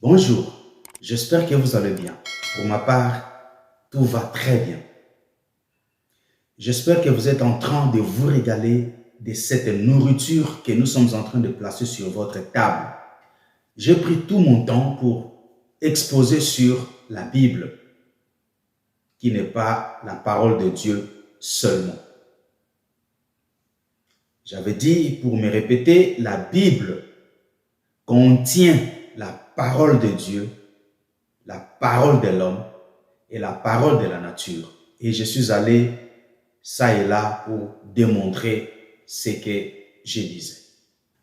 Bonjour, j'espère que vous allez bien. Pour ma part, tout va très bien. J'espère que vous êtes en train de vous régaler de cette nourriture que nous sommes en train de placer sur votre table. J'ai pris tout mon temps pour exposer sur la Bible, qui n'est pas la parole de Dieu seulement. J'avais dit, pour me répéter, la Bible contient la parole de Dieu, la parole de l'homme et la parole de la nature. Et je suis allé ça et là pour démontrer ce que je disais.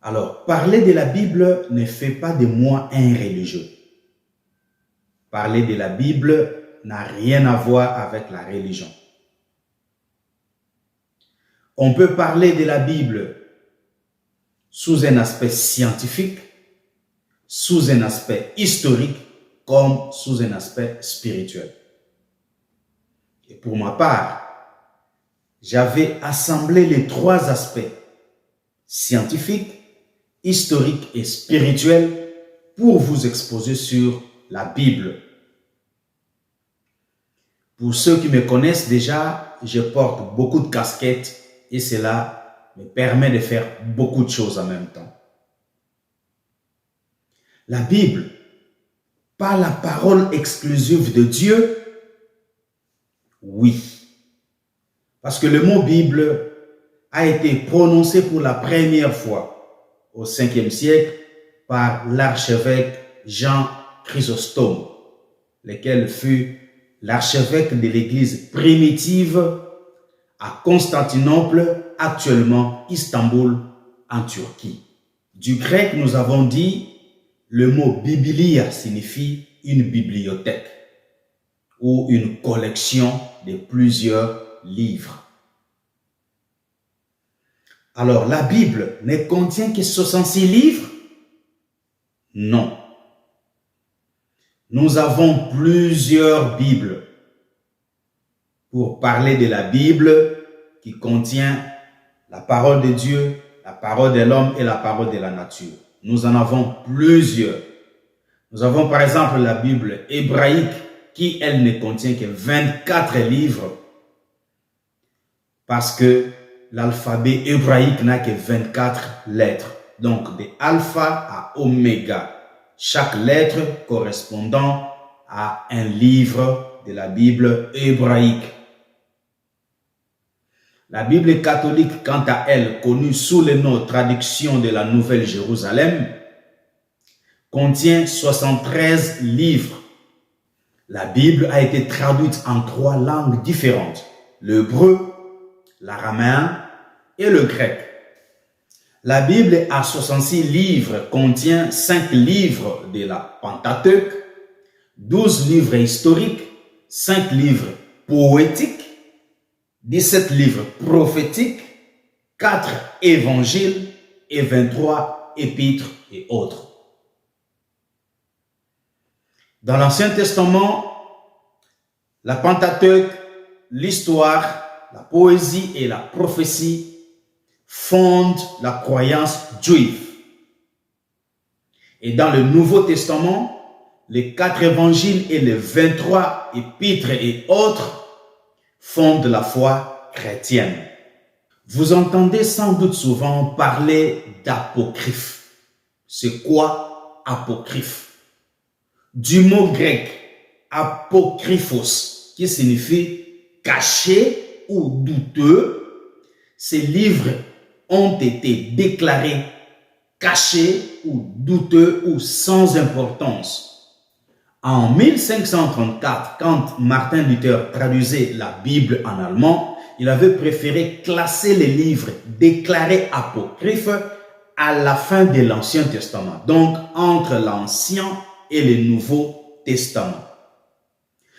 Alors, parler de la Bible ne fait pas de moi un religieux. Parler de la Bible n'a rien à voir avec la religion. On peut parler de la Bible sous un aspect scientifique, sous un aspect historique, comme sous un aspect spirituel. Et pour ma part, j'avais assemblé les trois aspects, scientifiques, historiques et spirituels, pour vous exposer sur la Bible. Pour ceux qui me connaissent déjà, je porte beaucoup de casquettes et cela me permet de faire beaucoup de choses en même temps. La Bible, pas la parole exclusive de Dieu, oui. Parce que le mot Bible a été prononcé pour la première fois au 5e siècle par l'archevêque Jean Chrysostome, lequel fut l'archevêque de l'église primitive à Constantinople, actuellement Istanbul, en Turquie. Du grec, nous avons dit, le mot biblia signifie une bibliothèque ou une collection de plusieurs livres. Alors, la Bible ne contient que 66 livres? Non. Nous avons plusieurs Bibles. Pour parler de la Bible qui contient la parole de Dieu, la parole de l'homme et la parole de la nature. Nous en avons plusieurs. Nous avons par exemple la Bible hébraïque qui, elle, ne contient que 24 livres parce que l'alphabet hébraïque n'a que 24 lettres. Donc, de alpha à oméga. Chaque lettre correspondant à un livre de la Bible hébraïque. La Bible catholique, quant à elle, connue sous le nom Traduction de la Nouvelle Jérusalem, contient 73 livres. La Bible a été traduite en 3 langues différentes, l'hébreu, l'araméen et le grec. La Bible a 66 livres, contient 5 livres de la Pentateuque, 12 livres historiques, 5 livres poétiques, 17 livres prophétiques, 4 évangiles et 23 épîtres et autres. Dans l'Ancien Testament, la Pentateuque, l'histoire, la poésie et la prophétie fondent la croyance juive. Et dans le Nouveau Testament, les 4 évangiles et les 23 épîtres et autres fondent la foi chrétienne. Vous entendez sans doute souvent parler d'apocryphe. C'est quoi apocryphe? Du mot grec apokryphos, qui signifie caché ou douteux. Ces livres ont été déclarés cachés ou douteux ou sans importance. En 1534, quand Martin Luther traduisait la Bible en allemand, il avait préféré classer les livres déclarés apocryphes à la fin de l'Ancien Testament, donc entre l'Ancien et le Nouveau Testament.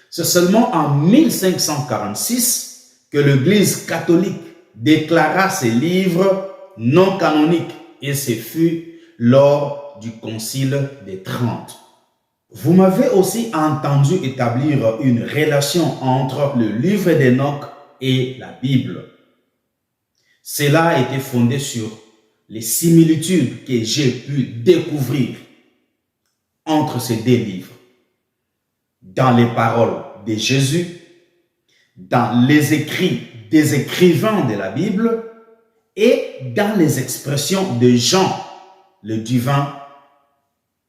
C'est seulement en 1546 que l'Église catholique déclara ces livres non canoniques et ce fut lors du Concile des Trente. Vous m'avez aussi entendu établir une relation entre le livre d'Enoch et la Bible. Cela a été fondé sur les similitudes que j'ai pu découvrir entre ces deux livres. Dans les paroles de Jésus, dans les écrits des écrivains de la Bible et dans les expressions de Jean, le divin,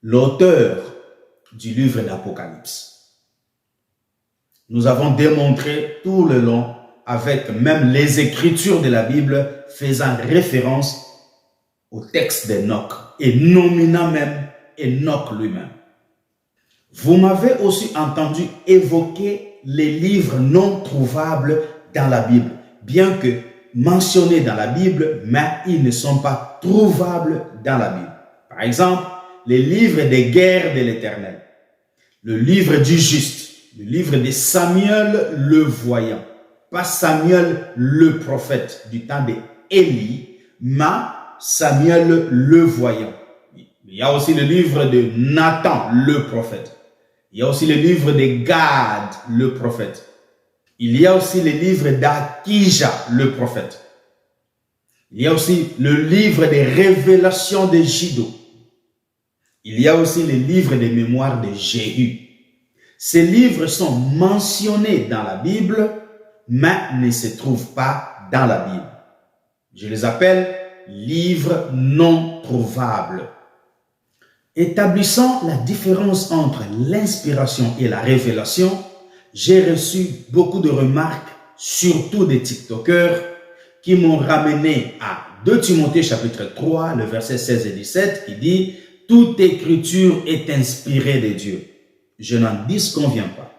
l'auteur du livre d'Apocalypse. Nous avons démontré tout le long, avec même les écritures de la Bible, faisant référence au texte d'Enoch et nominant même Enoch lui-même. Vous m'avez aussi entendu évoquer les livres non trouvables dans la Bible, bien que mentionnés dans la Bible, mais ils ne sont pas trouvables dans la Bible. Par exemple, les livres des guerres de l'Éternel, le livre du juste, le livre de Samuel le voyant, pas Samuel le prophète du temps d'Élie, mais Samuel le voyant. Il y a aussi le livre de Nathan le prophète. Il y a aussi le livre de Gad le prophète. Il y a aussi le livre d'Akija le prophète. Il y a aussi le livre des révélations de Jiddo. Il y a aussi le livre des mémoires de Jéhu. Ces livres sont mentionnés dans la Bible, mais ne se trouvent pas dans la Bible. Je les appelle livres non trouvables. Établissant la différence entre l'inspiration et la révélation, j'ai reçu beaucoup de remarques, surtout des TikTokers, qui m'ont ramené à 2 Timothée chapitre 3, le verset 16 et 17, qui dit « Toute écriture est inspirée de Dieu. Je n'en disconviens pas.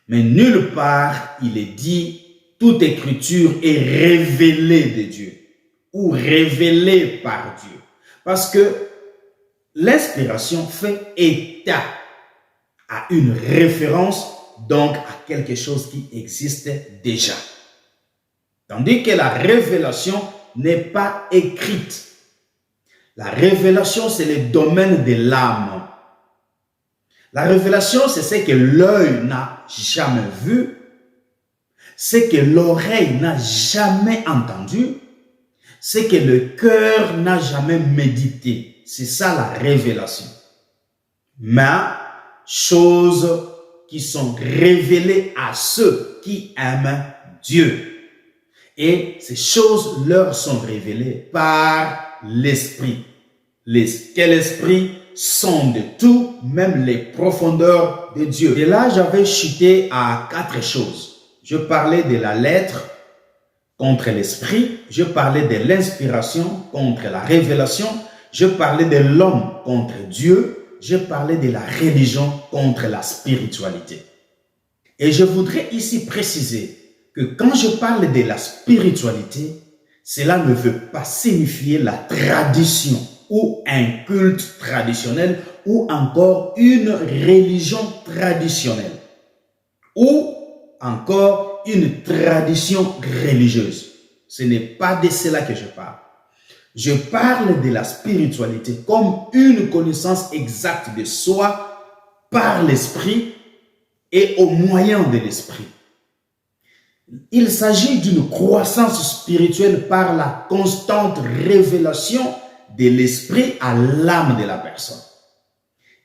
Mais nulle part il est dit « Toute écriture est révélée de Dieu » ou « révélée par Dieu ». Parce que l'inspiration fait état à une référence, donc à quelque chose qui existe déjà. Tandis que la révélation n'est pas écrite. La révélation, c'est le domaine de l'âme. La révélation, c'est ce que l'œil n'a jamais vu, ce que l'oreille n'a jamais entendu, ce que le cœur n'a jamais médité. C'est ça la révélation. Mais, choses qui sont révélées à ceux qui aiment Dieu. Et ces choses leur sont révélées par l'Esprit. Quel esprit sonde tout, même les profondeurs de Dieu. Et là, j'avais chuté à 4 choses. Je parlais de la lettre contre l'esprit. Je parlais de l'inspiration contre la révélation. Je parlais de l'homme contre Dieu. Je parlais de la religion contre la spiritualité. Et je voudrais ici préciser que quand je parle de la spiritualité, cela ne veut pas signifier la tradition ou un culte traditionnel ou encore une religion traditionnelle ou encore une tradition religieuse. Ce n'est pas de cela que je parle. Je parle de la spiritualité comme une connaissance exacte de soi par l'esprit et au moyen de l'esprit. Il s'agit d'une croissance spirituelle par la constante révélation de l'esprit à l'âme de la personne.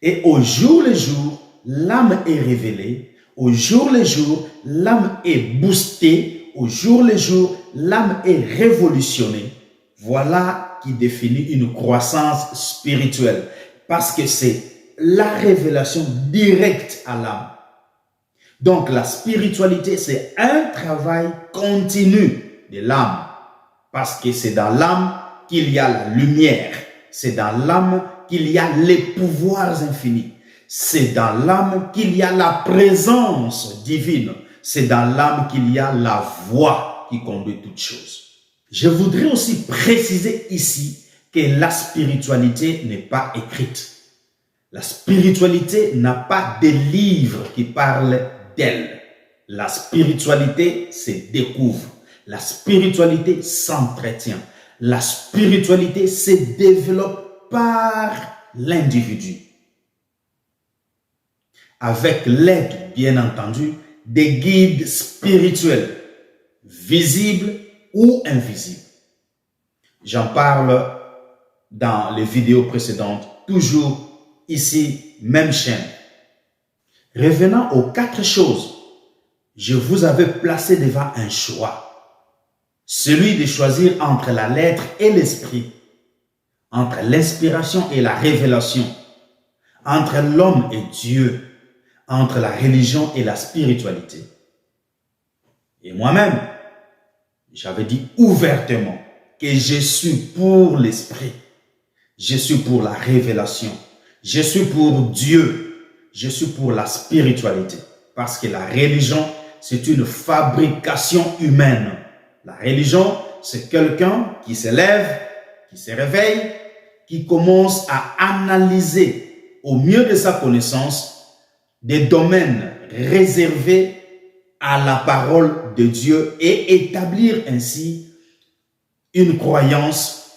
Et au jour le jour, l'âme est révélée. Au jour le jour, l'âme est boostée. Au jour le jour, l'âme est révolutionnée. Voilà qui définit une croissance spirituelle. Parce que c'est la révélation directe à l'âme. Donc la spiritualité, c'est un travail continu de l'âme. Parce que c'est dans l'âme qu'il y a la lumière. C'est dans l'âme qu'il y a les pouvoirs infinis. C'est dans l'âme qu'il y a la présence divine. C'est dans l'âme qu'il y a la voix qui conduit toutes choses. Je voudrais aussi préciser ici que la spiritualité n'est pas écrite. La spiritualité n'a pas de livre qui parle d'elle. La spiritualité se découvre. La spiritualité s'entretient. La spiritualité se développe par l'individu. Avec l'aide, bien entendu, des guides spirituels, visibles ou invisibles. J'en parle dans les vidéos précédentes, toujours ici, même chaîne. Revenant aux 4 choses, je vous avais placé devant un choix. Celui de choisir entre la lettre et l'esprit, entre l'inspiration et la révélation, entre l'homme et Dieu, entre la religion et la spiritualité. Et moi-même, j'avais dit ouvertement que je suis pour l'esprit, je suis pour la révélation, je suis pour Dieu, je suis pour la spiritualité. Parce que la religion, c'est une fabrication humaine. La religion, c'est quelqu'un qui se lève, qui se réveille, qui commence à analyser au mieux de sa connaissance des domaines réservés à la parole de Dieu et établir ainsi une croyance,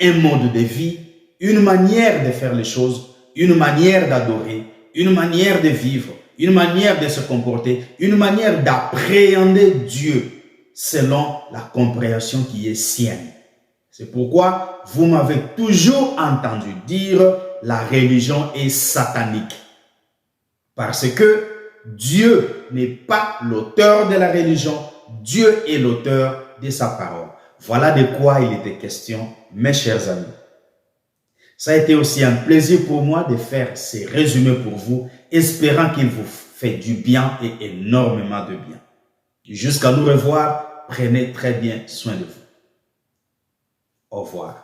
un mode de vie, une manière de faire les choses, une manière d'adorer, une manière de vivre, une manière de se comporter, une manière d'appréhender Dieu selon la compréhension qui est sienne. C'est pourquoi vous m'avez toujours entendu dire la religion est satanique. Parce que Dieu n'est pas l'auteur de la religion, Dieu est l'auteur de sa parole. Voilà de quoi il était question, mes chers amis. Ça a été aussi un plaisir pour moi de faire ces résumés pour vous, espérant qu'il vous fait du bien et énormément de bien. Jusqu'à nous revoir, prenez très bien soin de vous. Au revoir.